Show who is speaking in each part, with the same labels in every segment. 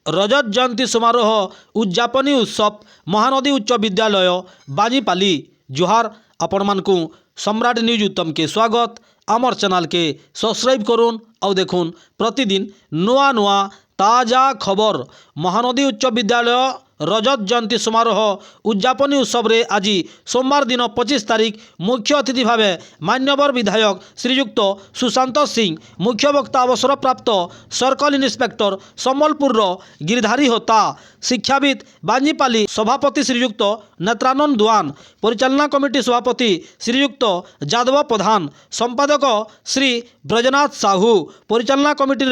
Speaker 1: रजत जयंती समारोह उद्यापनी उत्सव महानदी उच्च विद्यालय बाजीपाली। जोहार आपण मानकु सम्राट न्यूज उत्तम के स्वागत। आमर चैनल के सब्सक्राइब करुन और देखुन प्रतिदिन नुआ नुआ ताजा खबर। महानदी उच्च विद्यालय रजत जयंती समारोह उद्यापनी उत्सव रे आज सोमवार दिन 25 तारीख मुख्य अतिथि भाव मान्यवर विधायक श्रीयुक्त सुशांत सिंह, मुख्य वक्ता अवसर प्राप्त सर्कल इन्स्पेक्टर सम्बलपुर गिरिधारी होता, शिक्षाविद बांजीपाली सभापति श्रीयुक्त नेत्रानंद दुआन, परिचालना कमिटी सभापति श्रीयुक्त जादव प्रधान, संपादक श्री ब्रजनाथ साहू, परिचालना कमिटी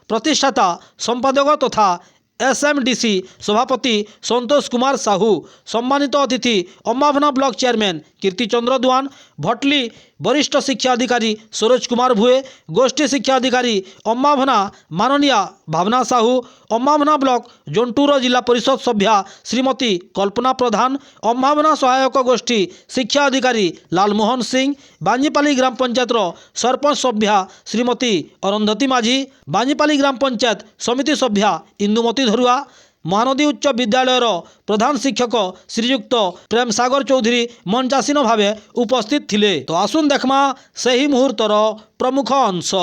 Speaker 1: प्रतिष्ठाता संपादक तथा एसएमडीसी सभापति संतोष कुमार साहू, सम्मानित अतिथि अम्बाभना ब्लॉक चेयरमैन कीर्तिचंद्र दुआन, भटली वरिष्ठ शिक्षा अधिकारी सरोज कुमार भुए, गोष्ठी शिक्षा अधिकारी अम्बाभना माननीय भावना साहू, अम्बाभना ब्लॉक जंटूर जिला परिषद सभ्या श्रीमती कल्पना प्रधान, अम्बाभना सहायक गोष्ठी शिक्षा अधिकारी लालमोहन सिंह, बांजीपाली ग्राम पंचायत सरपंच सभ्या श्रीमती अरुंधति माझी, बांजीपाली ग्राम पंचायत समिति सभ्या इंदुमती धरुआ, महानदी उच्च विद्यालय प्रधान शिक्षक श्रीयुक्त प्रेम सागर चौधरी मंचासीन भावे उपस्थित थिले। तो आसुन देखमा सही मुहूर्तर प्रमुख अंश।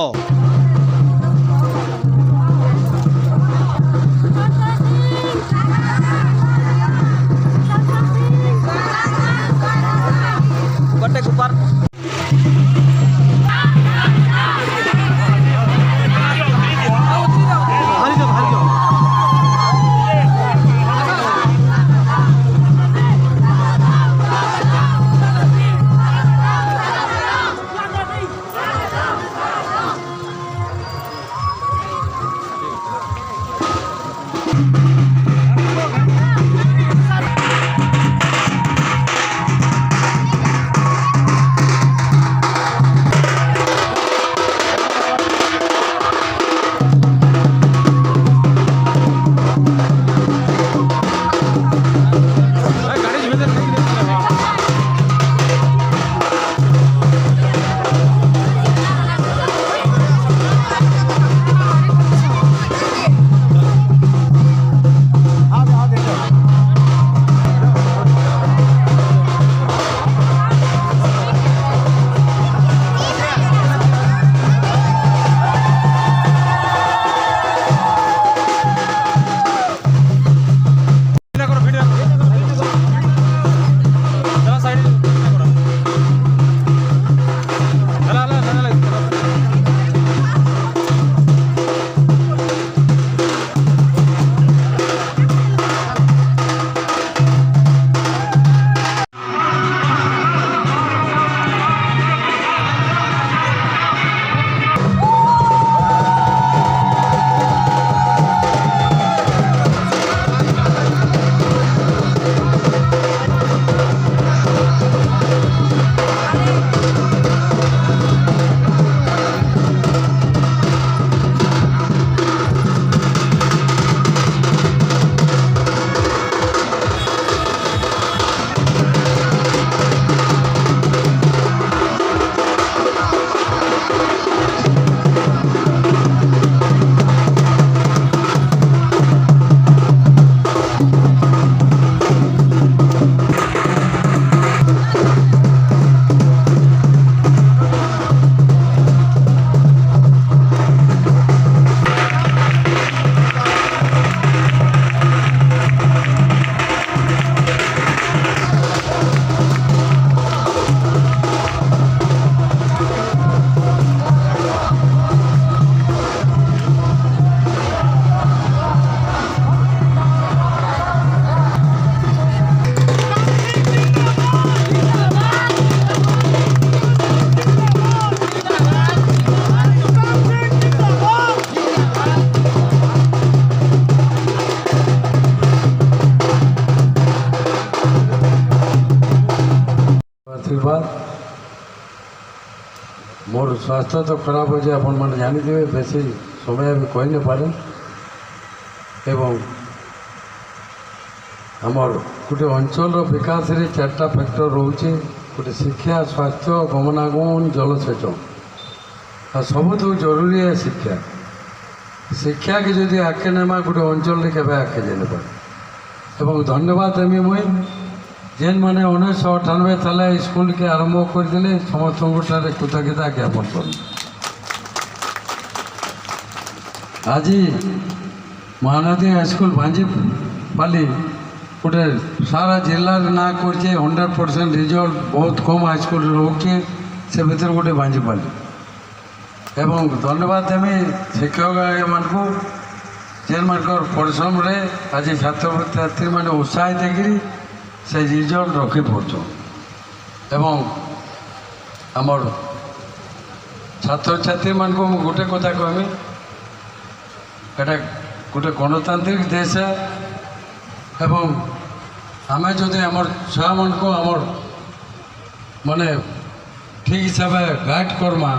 Speaker 2: आशीर्वाद। मोर स्वास्थ्य तो खराब हो जाए अपन मैंने जानी थे, बेसी समय भी कही नहीं पारे। एवं आमर गोटे अंचल विकास रे 4टा फैक्टर रोचे, गोटे शिक्षा, स्वास्थ्य, गमनागमन, जलसेचन। सबुठ जरूरी है शिक्षा। ଶିକ୍ଷାକେ ଯଦି ଆଗକେ ନେମା ଗୋଟେ ଅଞ୍ଚଳରେ କେବେ ଆଗକେ ଯାଇନପାରେ। ଏବଂ ଧନ୍ୟବାଦ ଦେମି ମୁଇଁ ଯେନ୍ମାନେ 1998 ସାଲେ ସ୍କୁଲକେ ଆରମ୍ଭ କରିଥିଲେ ସମସ୍ତଙ୍କଠାରେ କୃତଜ୍ଞତା ଜ୍ଞାପନ କଲି। ଆଜି ମହାନଦୀ ହାଇସ୍କୁଲ ଭାଞ୍ଜିପାଲି ଗୋଟେ ସାରା ଜିଲ୍ଲାରେ ନାଁ କରିଛେ। 100% ରିଜଲ୍ଟ ବହୁତ କମ୍ ହାଇସ୍କୁଲରେ ରହୁଛେ, ସେ ଭିତରେ ଗୋଟେ ଭାଞ୍ଜିପାଲି। ଏବଂ ଧନ୍ୟବାଦ ଦେମି ଶିକ୍ଷକମାନଙ୍କୁ ଯେନ୍ମାନଙ୍କର ପରିଶ୍ରମରେ ଆଜି ଛାତ୍ରଛାତ୍ରୀମାନେ ଉତ୍ସାହିତ ହେଇକିରି ସେ ରିଜଲ୍ଟ ରଖିପାରୁଛନ୍। ଏବଂ ଆମର ଛାତ୍ରଛାତ୍ରୀମାନଙ୍କୁ ମୁଁ ଗୋଟେ କଥା କହିମି, এটা ଗୋଟେ ଗଣତାନ୍ତ୍ରିକ ଦେଶ ଏବଂ ଆମେ ଯଦି ଆମର ଛୁଆମାନଙ୍କୁ ଆମର ମାନେ ଠିକ୍ ହିସାବେ ଗାଇଡ଼ କର୍ମା,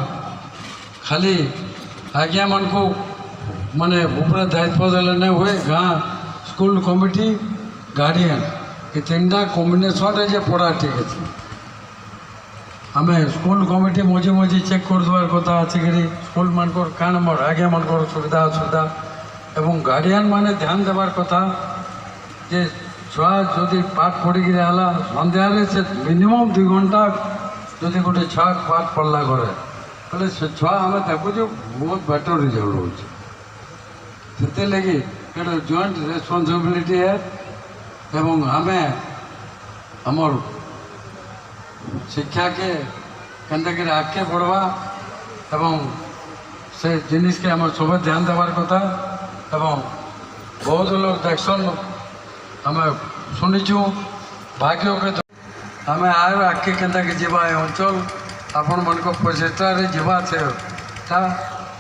Speaker 2: ଖାଲି ଆଜ୍ଞାମାନଙ୍କୁ ମାନେ ଉପରେ ଦାୟିତ୍ୱ ଦେଲେ ନାଇଁ ହୁଏ। ଗାଁ ସ୍କୁଲ କମିଟି ଗାର୍ଡ଼ିଆନ୍ ଏ ତିନିଟା କମ୍ବିନେସନ୍ରେ ଯେ ପଢ଼ା ଠିକ୍ ଅଛି। ଆମେ ସ୍କୁଲ କମିଟି ମଝି ମଝି ଚେକ୍ କରିଦେବାର କଥା ଆସିକିରି ସ୍କୁଲମାନଙ୍କର କାଣା ଆମର ଆଜ୍ଞାମାନଙ୍କର ସୁବିଧା ଅସୁବିଧା ଏବଂ ଗାର୍ଡ଼ିଆନ୍ ମାନେ ଧ୍ୟାନ ଦେବାର କଥା ଯେ ଛୁଆ ଯଦି ପାଠ ପଢ଼ିକିରି ହେଲା ସନ୍ଧ୍ୟାରେ ସେ ମିନିମମ୍ 2 ଘଣ୍ଟା ଯଦି ଗୋଟେ ଛୁଆ ପାଠ ପଢ଼ିଲା ଘରେ ତାହେଲେ ସେ ଛୁଆ ଆମେ ଦେଖୁଛୁ ବହୁତ ବେଟର୍ ରିଜଲ୍ଟ ରହୁଛି। ସେଥିର୍ଲାଗି ଏଇଟା ଜଏଣ୍ଟ ରେସ୍ପନ୍ସିବିଲିଟି ହେ ଏବଂ ଆମେ ଆମର ଶିକ୍ଷାକେ କେନ୍ତାକରି ଆଗକେ ବଢ଼ବା ଏବଂ ସେ ଜିନିଷକେ ଆମର ସବୁ ଧ୍ୟାନ ଦେବାର କଥା। ଏବଂ ବହୁତ ଲୋକ ଦେଖସନ୍ ଆମେ ଶୁଣିଛୁ ଭାଗ୍ୟକେ ଆମେ ଆର ଆଗକେ କେନ୍ତାକେ ଯିବା ଏ ଅଞ୍ଚଳ ଆପଣମାନଙ୍କ ପ୍ରଚେଷ୍ଟାରେ ଯିବା ସେଟା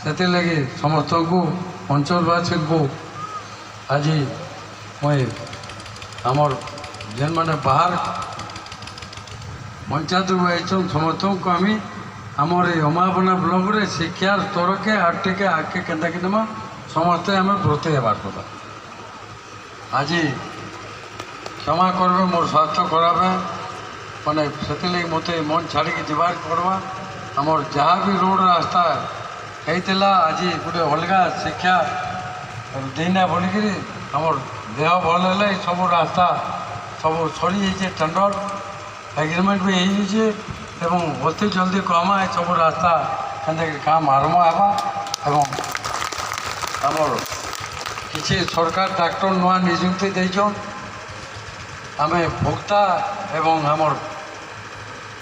Speaker 2: ସେଥିର୍ଲାଗି ସମସ୍ତଙ୍କୁ ଅଞ୍ଚଳବାସୀଙ୍କୁ ଆଜି ମୁଇଁ ଆମର ଯେନ୍ମାନେ ବାହାର ପଞ୍ଚାୟତକୁ ଆଇଛନ୍ ସମସ୍ତଙ୍କୁ ଆମେ ଆମର এই ଅମାବନା ବ୍ଲକରେ ଶିକ୍ଷାର ସ୍ତରକେ ଆଉ ଟିକେ ଆଗକେ କେନ୍ତାକେ ନେମା ସମସ୍ତେ ଆମେ ବ୍ରତୀ ହେବାର କଥା। ଆଜି କ୍ଷମା କରିବେ ମୋର ସ୍ୱାସ୍ଥ୍ୟ ଖରାପ ମାନେ ସେଥିଲାଗି ମୋତେ ମନ ଛାଡ଼ିକି ଯିବାକୁ ପଡ଼ବା। ଆମର ଯାହା ବି ରୋଡ଼ ରାସ୍ତା ହେଇଥିଲା ଆଜି ଗୋଟେ ଅଲଗା ଶିକ୍ଷା ଦେଇନା ବୋଲିକିରି ଆମର ଦେହ ଭଲ ହେଲେ ସବୁ ରାସ୍ତା ସବୁ ସରିଯାଇଛି। ଟେଣ୍ଡର ଏଗ୍ରିମେଣ୍ଟ ବି ହେଇଯାଇଛି ଏବଂ ଅତି ଜଲ୍ଦି କମା ଏ ସବୁ ରାସ୍ତା କେନ୍ତାକରି କାମ ଆରମ୍ଭ ହେବା ଏବଂ ଆମର କିଛି ସରକାର ଡାକ୍ତର ନୂଆ ନିଯୁକ୍ତି ଦେଇଛନ୍। ଆମେ ଭୋକ୍ତା ଏବଂ ଆମର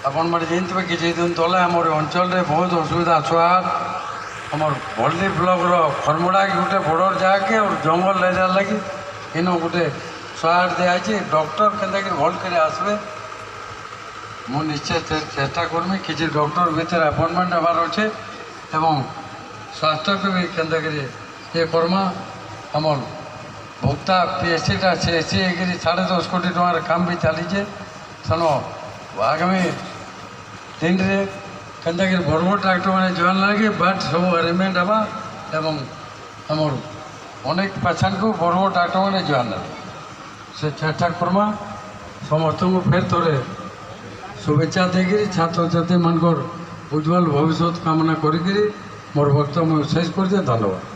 Speaker 2: ଆପଣମାନେ ଜାଣିଥିବେ କିଛି ଦିନ ତଳେ ଆମର ଅଞ୍ଚଳରେ ବହୁତ ଅସୁବିଧା ଛୁଆ ଆମର ଭଲ୍ଲି ବ୍ଲକର ଖର୍ମୁଡ଼ା ଗୋଟେ ବଡ଼ ଜାଗାକେ ଜଙ୍ଗଲ ଏରିଆ ଲାଗି ଇନ ଗୋଟେ ଛୁଆଟ ଦିଆହେଇଛି। ଡକ୍ଟର କେନ୍ତାକରି ଭଲ କରି ଆସିବେ ମୁଁ ନିଶ୍ଚୟ ଚେଷ୍ଟା କରିମି। କିଛି ଡକ୍ଟର ଭିତରେ ଆପଏଣ୍ଟମେଣ୍ଟ ହେବାର ଅଛେ ଏବଂ ସ୍ୱାସ୍ଥ୍ୟକୁ ବି କେନ୍ତାକରି ଇଏ କର୍ମା। ଆମର ଭୋକ୍ତା PSCଟା CSC ହେଇକିରି 10.5 କୋଟି ଟଙ୍କାର କାମ ବି ଚାଲିଛେ। ତେଣୁ ଆଗାମୀ ଦିନରେ କେନ୍ତାକରି ବଡ଼ ବଡ଼ ଡାକ୍ତରମାନେ ଜଏନ୍ ଲାଗି ବାଟ୍ ସବୁ ଆରେଞ୍ଜମେଣ୍ଟ ହେବା ଏବଂ ଆମର ଅନେକ ପେସେଣ୍ଟକୁ ବଡ଼ ବଡ଼ ଡାକ୍ତରମାନେ ଜଏନ୍ ହେବେ ସେ ଚେଷ୍ଟା କର୍ମା। ସମସ୍ତଙ୍କୁ ଫେର୍ ଥରେ शुभेच्छा देकर छात्र छात्री मानकर उज्जवल भविष्य कामना करी मोर वक्तव्य शेष कर दिए। धन्यवाद।